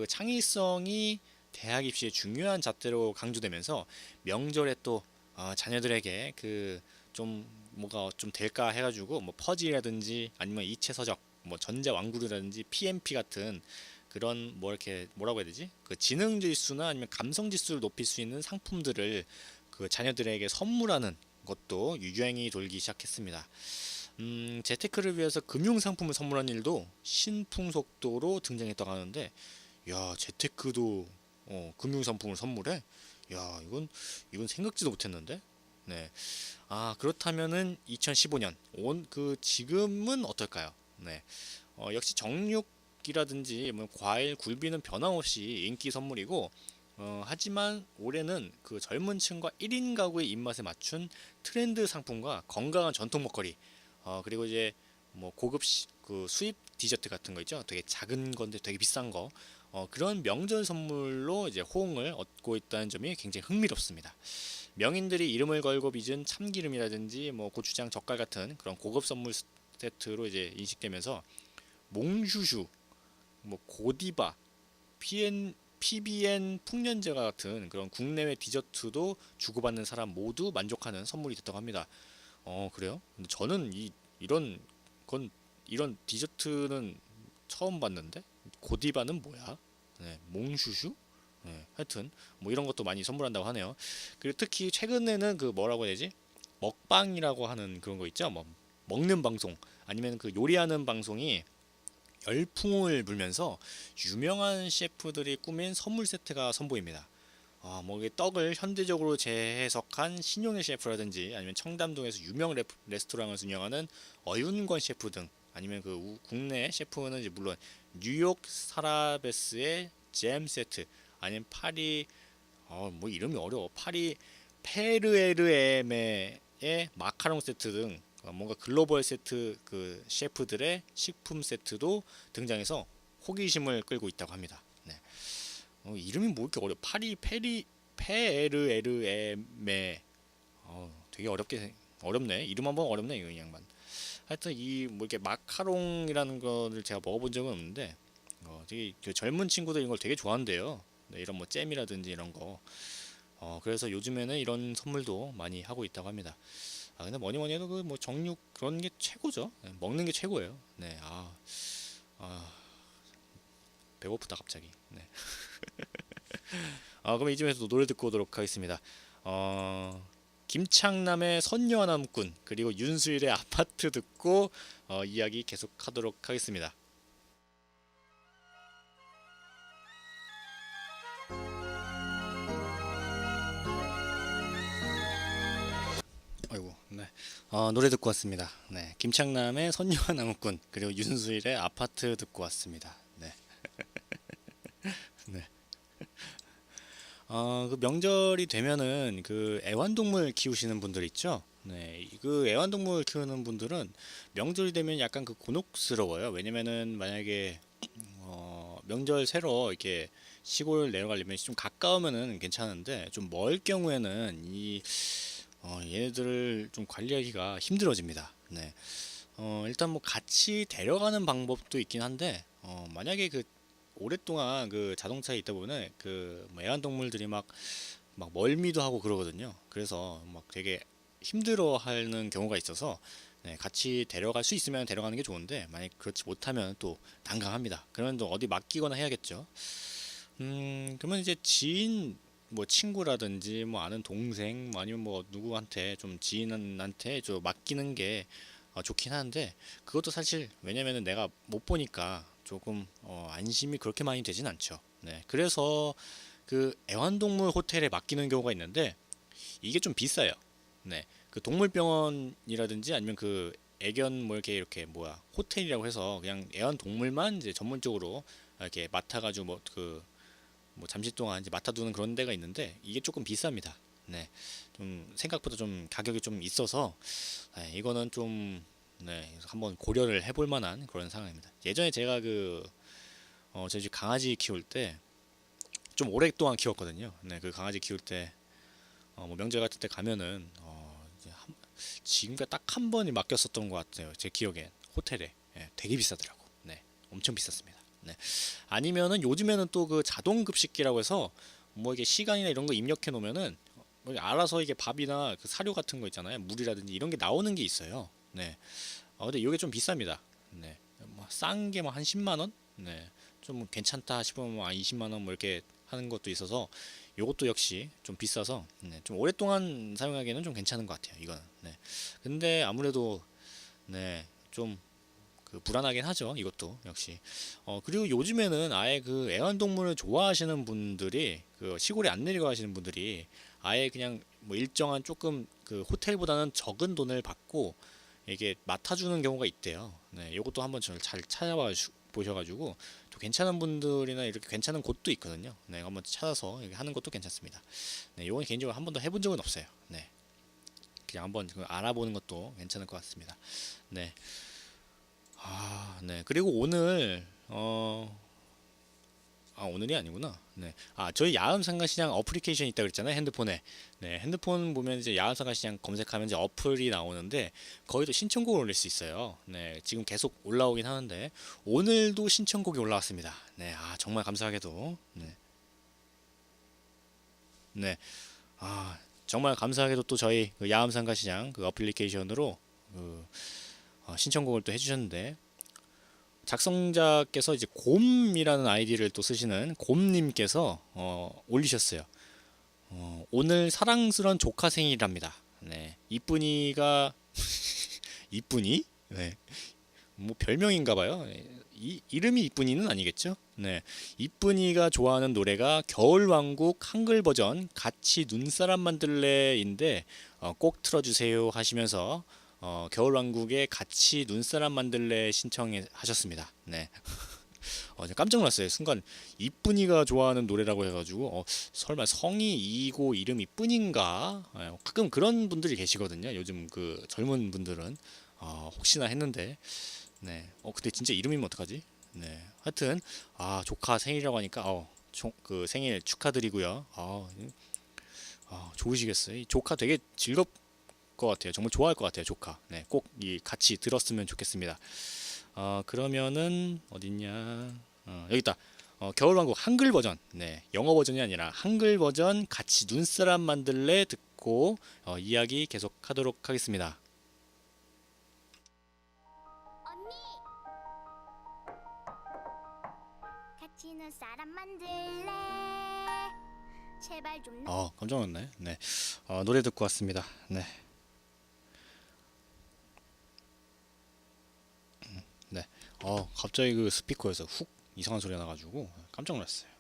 창의성이 대학 입시의 중요한 잣대로 강조되면서 명절에 또 자녀들에게 그 좀 뭐가 좀 될까 해가지고 뭐 퍼즐이라든지 아니면 이채 서적, 뭐 전자왕구르라든지 PMP 같은 그런 뭐 이렇게 뭐라고 해야 되지? 그 지능 지수나 아니면 감성 지수를 높일 수 있는 상품들을 그 자녀들에게 선물하는 것도 유행이 돌기 시작했습니다. 재테크를 위해서 금융 상품을 선물하는 일도 신풍속도로 등장했다고 하는데, 야, 재테크도 금융 상품을 선물해? 야, 이건 생각지도 못했는데. 네. 아, 그렇다면은 2015년 그 지금은 어떨까요? 네. 역시 정육이라든지 뭐 과일, 굴비는 변함없이 인기 선물이고, 하지만 올해는 그 젊은 층과 1인 가구의 입맛에 맞춘 트렌드 상품과 건강한 전통 먹거리, 그리고 이제 뭐 고급 그 수입 디저트 같은 거 있죠. 되게 작은 건데 되게 비싼 거, 그런 명절 선물로 이제 호응을 얻고 있다는 점이 굉장히 흥미롭습니다. 명인들이 이름을 걸고 빚은 참기름이라든지 뭐 고추장, 젓갈 같은 그런 고급 선물 세트로 이제 인식되면서 몽슈슈, 뭐 고디바, PBN 풍년제와 같은 그런 국내외 디저트도 주고받는 사람 모두 만족하는 선물이 됐다고 합니다. 그래요? 근데 저는 이런 이런 디저트는 처음 봤는데, 고디바는 뭐야? 네, 몽슈슈? 네, 하여튼 뭐 이런 것도 많이 선물한다고 하네요. 그리고 특히 최근에는 그 뭐라고 해야 되지? 먹방이라고 하는 그런 거 있죠? 뭐 먹는 방송 아니면 그 요리하는 방송이 열풍을 불면서 유명한 셰프들이 꾸민 선물 세트가 선보입니다. 뭐 이게 떡을 현대적으로 재해석한 신용일 셰프라든지 아니면 청담동에서 유명 레스토랑을 운영하는 어윤권 셰프 등, 아니면 그 국내 셰프는 이제 물론 뉴욕 사라베스의 잼 세트, 아니면 파리 뭐 이름이 어려워, 파리 페르에르엠의 마카롱 세트 등 뭔가 글로벌 세트 그 셰프들의 식품 세트도 등장해서 호기심을 끌고 있다고 합니다. 네. 이름이 뭐 이렇게 어려? 파리 페르에르엠의 되게 어렵네. 이름 한번 어렵네 이 양반. 하여튼 이 뭐 이렇게 마카롱이라는 거를 제가 먹어본 적은 없는데, 되게 그 젊은 친구들 이런 걸 되게 좋아한대요. 네, 이런 뭐 잼이라든지 이런 거. 그래서 요즘에는 이런 선물도 많이 하고 있다고 합니다. 근데 뭐니 뭐니 해도 그 뭐 정육 그런 게 최고죠. 네, 먹는 게 최고예요. 네, 배고프다 갑자기. 네. 그럼 이쯤에서 노래 듣고 오도록 하겠습니다. 김창남의 선녀와 나무꾼, 그리고 윤수일의 아파트 듣고 이야기 계속하도록 하겠습니다. 아이고, 네. 노래 듣고 왔습니다. 네, 김창남의 선녀와 나무꾼, 그리고 윤수일의 아파트 듣고 왔습니다. 네. 네. 그 명절이 되면은 그 애완동물 키우시는 분들 있죠? 네, 그 애완동물 키우는 분들은 명절이 되면 약간 그 곤혹스러워요. 왜냐면은 만약에 명절 새로 이렇게 시골 내려가려면 좀 가까우면은 괜찮은데, 좀 멀 경우에는 얘네들을 좀 관리하기가 힘들어집니다. 네. 일단 뭐 같이 데려가는 방법도 있긴 한데, 만약에 그 오랫동안 그 자동차에 있다 보면 그뭐 애완동물들이 막 멀미도 하고 그러거든요. 그래서 막 되게 힘들어하는 경우가 있어서, 네, 같이 데려갈 수 있으면 데려가는 게 좋은데, 만약 그렇지 못하면 또 난감합니다. 그러면 또 어디 맡기거나 해야겠죠. 그러면 이제 지인, 뭐 친구라든지 뭐 아는 동생, 뭐 아니면 뭐 누구한테 좀 지인한테 좀 맡기는 게 좋긴 한데, 그것도 사실 왜냐면은 내가 못 보니까 조금 안심이 그렇게 많이 되진 않죠. 네, 그래서 그 애완동물 호텔에 맡기는 경우가 있는데 이게 좀 비싸요. 네, 그 동물병원이라든지 아니면 그 애견 뭐 이렇게 뭐야 호텔이라고 해서 그냥 애완동물만 이제 전문적으로 이렇게 맡아가지고 뭐 잠시 동안 이제 맡아두는 그런 데가 있는데, 이게 조금 비쌉니다. 네, 좀 생각보다 좀 가격이 좀 있어서, 네, 이거는 좀, 네, 한번 고려를 해볼 만한 그런 상황입니다. 예전에 제가 저희 집 강아지 키울 때 좀 오랫동안 키웠거든요. 네, 그 강아지 키울 때 뭐 명절 같은 때 가면은 이제 지금까지 딱 한 번이 맡겼었던 것 같아요. 제 기억에 호텔에. 예, 되게 비싸더라고. 네, 엄청 비쌌습니다. 네. 아니면은 요즘에는 또 그 자동 급식기라고 해서 뭐 이게 시간이나 이런 거 입력해 놓으면은 뭐 알아서 이게 밥이나 그 사료 같은 거 있잖아요. 물이라든지 이런 게 나오는 게 있어요. 네. 근데 이게 좀 비쌉니다. 네. 뭐 싼 게 뭐 한 10만 원? 네. 좀 괜찮다 싶으면 뭐 20만 원 뭐 이렇게 하는 것도 있어서 요것도 역시 좀 비싸서 좀 오랫동안 사용하기에는 좀 괜찮은 것 같아요. 이거는. 근데 아무래도 좀 그 불안하긴 하죠. 이것도 역시. 그리고 요즘에는 아예 그 애완동물을 좋아하시는 분들이 그 시골에 안 내려가시는 분들이 아예 그냥 뭐 일정한 조금 그 호텔보다는 적은 돈을 받고 이게 맡아주는 경우가 있대요. 요것도 한번 저를 잘 찾아봐 보셔가지고 또 괜찮은 분들이나 이렇게 괜찮은 곳도 있거든요. 한번 찾아서 이렇게 하는 것도 괜찮습니다. 요건 개인적으로 한 번도 해본 적은 없어요. 그냥 한번 알아보는 것도 괜찮을 것 같습니다. 그리고 오늘 오늘이 아니구나. 저희 야음상가시장 어플리케이션이 있다 그랬잖아요. 핸드폰에. 핸드폰 보면 이제 야음상가시장 검색하면 이제 어플이 나오는데 거기도 신청곡을 올릴 수 있어요. 지금 계속 올라오긴 하는데 오늘도 신청곡이 올라왔습니다. 정말 감사하게도. 정말 감사하게도 또 저희 그 야음상가시장 그 어플리케이션으로 그 신청곡을 또 해주셨는데 작성자께서 이제 곰이라는 아이디를 또 쓰시는 곰님께서 올리셨어요. 오늘 사랑스런 조카 생일이랍니다. 이쁜이가 이쁜이? 뭐 별명인가봐요. 이름이 이쁜이는 아니겠죠? 이쁜이가 좋아하는 노래가 겨울왕국 한글 버전 같이 눈사람 만들래인데 꼭 틀어주세요 하시면서 겨울왕국의 같이 눈사람 만들래 신청하셨습니다. 깜짝 놀랐어요. 순간 이쁜이가 좋아하는 노래라고 해가지고 설마 성이 이고 이름이 이쁜인가? 가끔 그런 분들이 계시거든요. 요즘 그 젊은 분들은 혹시나 했는데 근데 진짜 이름이면 어떡하지? 하여튼 조카 생일이라고 하니까 그 생일 축하드리고요. 좋으시겠어요. 이 조카 되게 즐겁 것 같아요. 정말 좋아할 것 같아요. 조카. 꼭 이 같이 들었으면 좋겠습니다. 그러면은 어딨냐? 여기 있다. 겨울왕국 한글 버전. 영어 버전이 아니라 한글 버전 같이 눈사람 만들래 듣고 이야기 계속하도록 하겠습니다. 언니, 같이 눈사람 만들래. 제발 좀. 깜짝 놀랐네. 노래 듣고 왔습니다. 갑자기 그 스피커에서 훅 이상한 소리가 나가지고 깜짝 놀랐어요.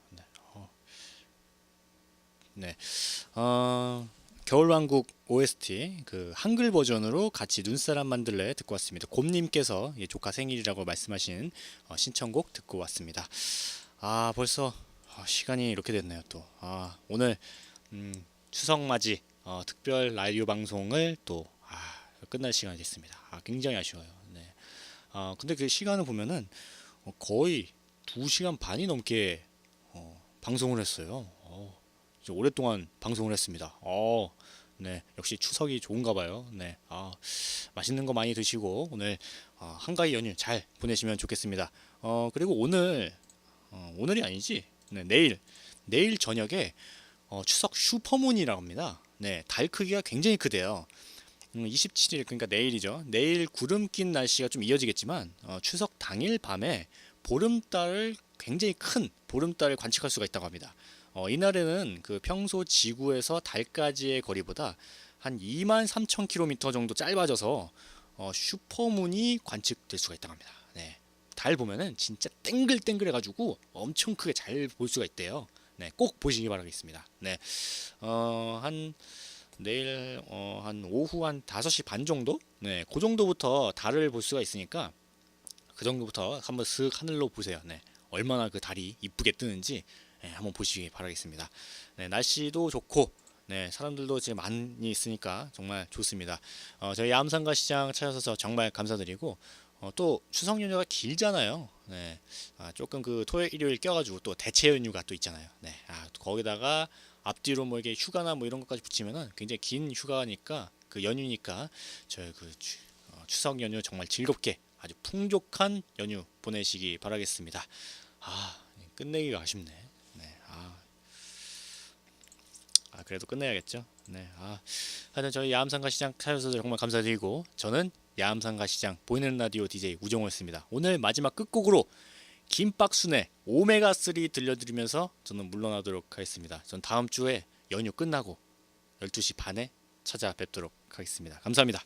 겨울왕국 OST 그 한글 버전으로 같이 눈사람 만들래 듣고 왔습니다. 곰님께서 조카 생일이라고 말씀하신 신청곡 듣고 왔습니다. 벌써 시간이 이렇게 됐네요. 또 오늘 추석 맞이 특별 라디오 방송을 또 끝날 시간이 됐습니다. 굉장히 아쉬워요. 근데 그 시간을 보면은 거의 2시간 반이 넘게 방송을 했어요. 오랫동안 방송을 했습니다. 역시 추석이 좋은가 봐요. 맛있는 거 많이 드시고 오늘 한가위 연휴 잘 보내시면 좋겠습니다. 그리고 오늘이 아니지. 내일 저녁에 추석 슈퍼문이라고 합니다. 달 크기가 굉장히 크대요. 27일 그러니까 내일이죠. 내일 구름 낀 날씨가 좀 이어지겠지만 추석 당일 밤에 굉장히 큰 보름달을 관측할 수가 있다고 합니다. 이날에는 그 평소 지구에서 달까지의 거리보다 한 23,000km 정도 짧아져서 슈퍼문이 관측될 수가 있다고 합니다. 달 보면은 진짜 땡글땡글해가지고 엄청 크게 잘 볼 수가 있대요. 꼭 보시기 바라겠습니다. 내일 한 오후 한 5시 반 정도? 그 정도부터 달을 볼 수가 있으니까 그 정도부터 한번 쓱 하늘로 보세요. 얼마나 그 달이 이쁘게 뜨는지 한번 보시기 바라겠습니다. 날씨도 좋고 사람들도 지금 많이 있으니까 정말 좋습니다. 저희 야암상가 시장 찾아서서 정말 감사드리고 또 추석 연휴가 길잖아요. 조금 그 토요일 일요일 껴가지고 또 대체 연휴가 또 있잖아요. 거기다가 앞뒤로 뭐 이게 휴가나 뭐 이런 것까지 붙이면은 굉장히 긴 휴가니까 그 연휴니까 저희 그 추석 연휴 정말 즐겁게 아주 풍족한 연휴 보내시기 바라겠습니다. 끝내기가 아쉽네. 그래도 끝내야겠죠. 하여튼 저희 야암상가 시장 찾아주셔서 정말 감사드리고 저는 야암상가 시장 보이는 라디오 DJ 우정호였습니다. 오늘 마지막 끝곡으로 김박순의 오메가3 들려드리면서 저는 물러나도록 하겠습니다. 전 다음 주에 연휴 끝나고 12시 반에 찾아뵙도록 하겠습니다. 감사합니다.